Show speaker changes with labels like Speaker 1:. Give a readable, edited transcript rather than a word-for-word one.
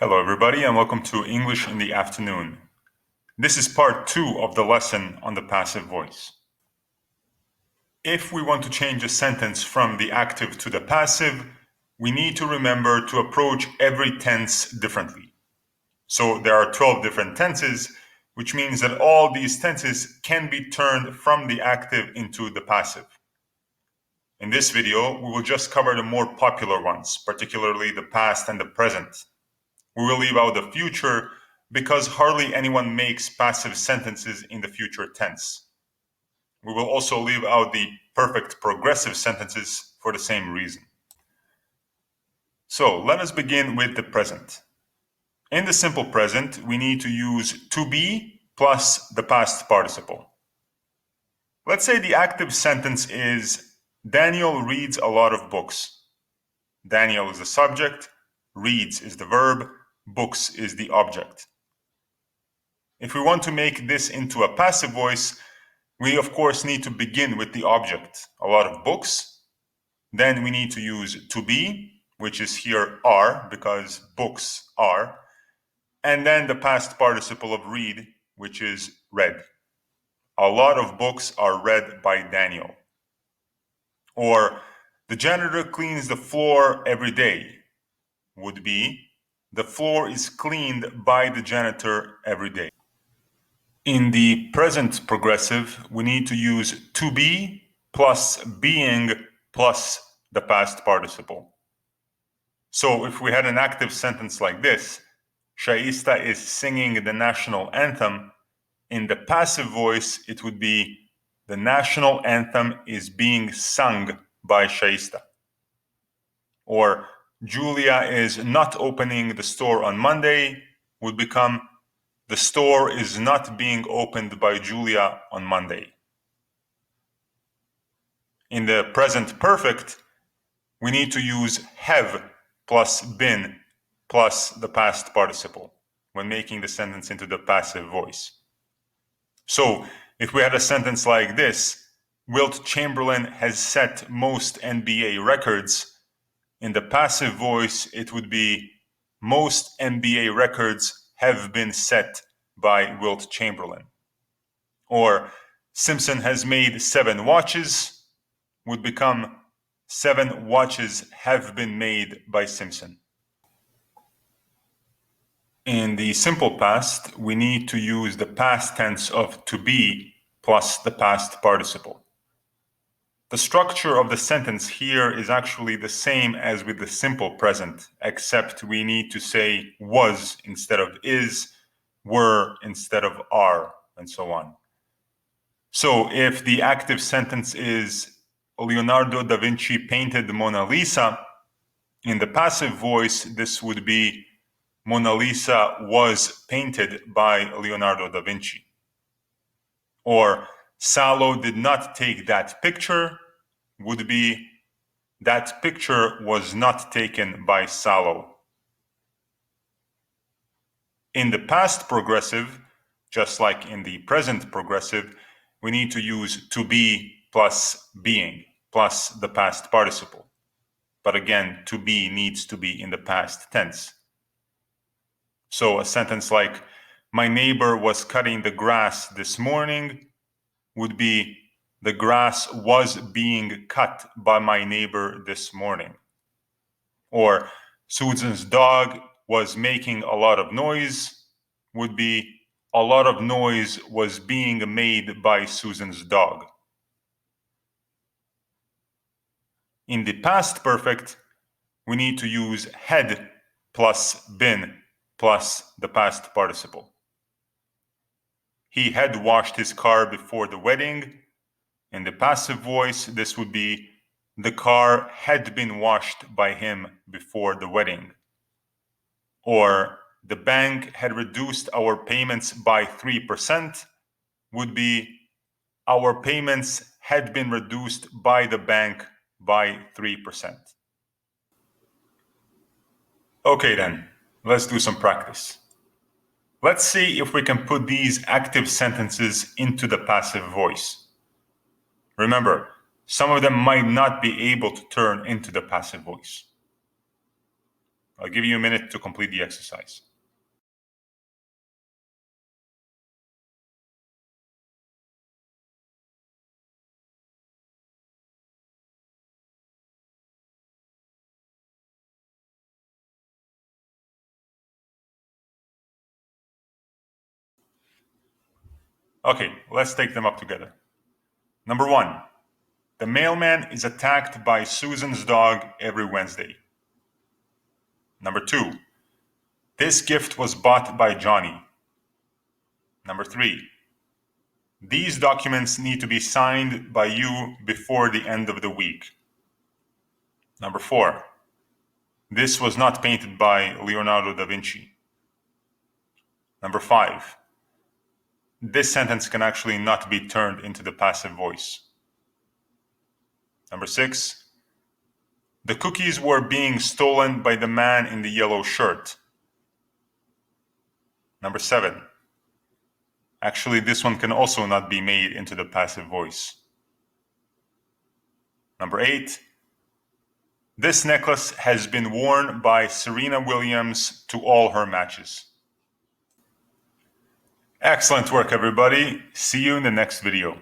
Speaker 1: Hello, everybody, and welcome to English in the Afternoon. This is part 2 of the lesson on the passive voice. If we want to change a sentence from the active to the passive, we need to remember to approach every tense differently. So there are 12 different tenses, which means that all these tenses can be turned from the active into the passive. In this video, we will just cover the more popular ones, particularly the past and the present. We will leave out the future because hardly anyone makes passive sentences in the future tense. We will also leave out the perfect progressive sentences for the same reason. So let us begin with the present. In the simple present, we need to use to be plus the past participle. Let's say the active sentence is Daniel reads a lot of books. Daniel is the subject, reads is the verb, books is the object. If we want to make this into a passive voice, we of course need to begin with the object, a lot of books. Then we need to use to be, which is here are, because books are. And then the past participle of read, which is read. A lot of books are read by Daniel. Or the janitor cleans the floor every day, would be the floor is cleaned by the janitor every day. In the present progressive, we need to use to be plus being plus the past participle. So if we had an active sentence like this, Shaista is singing the national anthem, in the passive voice, it would be the national anthem is being sung by Shaista. Or Julia is not opening the store on Monday would become the store is not being opened by Julia on Monday. In the present perfect, we need to use have plus been plus the past participle when making the sentence into the passive voice. So if we had a sentence like this, Wilt Chamberlain has set most NBA records, in the passive voice, it would be most NBA records have been set by Wilt Chamberlain. Or Simpson has made 7 watches would become 7 watches have been made by Simpson. In the simple past, we need to use the past tense of to be plus the past participle. The structure of the sentence here is actually the same as with the simple present, except we need to say was instead of is, were instead of are, and so on. So if the active sentence is Leonardo da Vinci painted the Mona Lisa, in the passive voice, this would be Mona Lisa was painted by Leonardo da Vinci. Or Salo did not take that picture would be that picture was not taken by Salo. In the past progressive, just like in the present progressive, we need to use to be plus being plus the past participle. But again, to be needs to be in the past tense. So a sentence like, my neighbor was cutting the grass this morning would be, the grass was being cut by my neighbor this morning. Or Susan's dog was making a lot of noise would be, a lot of noise was being made by Susan's dog. In the past perfect, we need to use had plus been plus the past participle. He had washed his car before the wedding. In the passive voice, this would be the car had been washed by him before the wedding. Or the bank had reduced our payments by 3% would be our payments had been reduced by the bank by 3%. Okay then, let's do some practice. Let's see if we can put these active sentences into the passive voice. Remember, some of them might not be able to turn into the passive voice. I'll give you a minute to complete the exercise. Okay, let's take them up together. Number 1, the mailman is attacked by Susan's dog every Wednesday. Number 2, this gift was bought by Johnny. Number 3, these documents need to be signed by you before the end of the week. Number 4, this was not painted by Leonardo da Vinci. Number 5, this sentence can actually not be turned into the passive voice. Number 6, the cookies were being stolen by the man in the yellow shirt. Number 7, actually this one can also not be made into the passive voice. Number 8, this necklace has been worn by Serena Williams to all her matches. Excellent work, everybody. See you in the next video.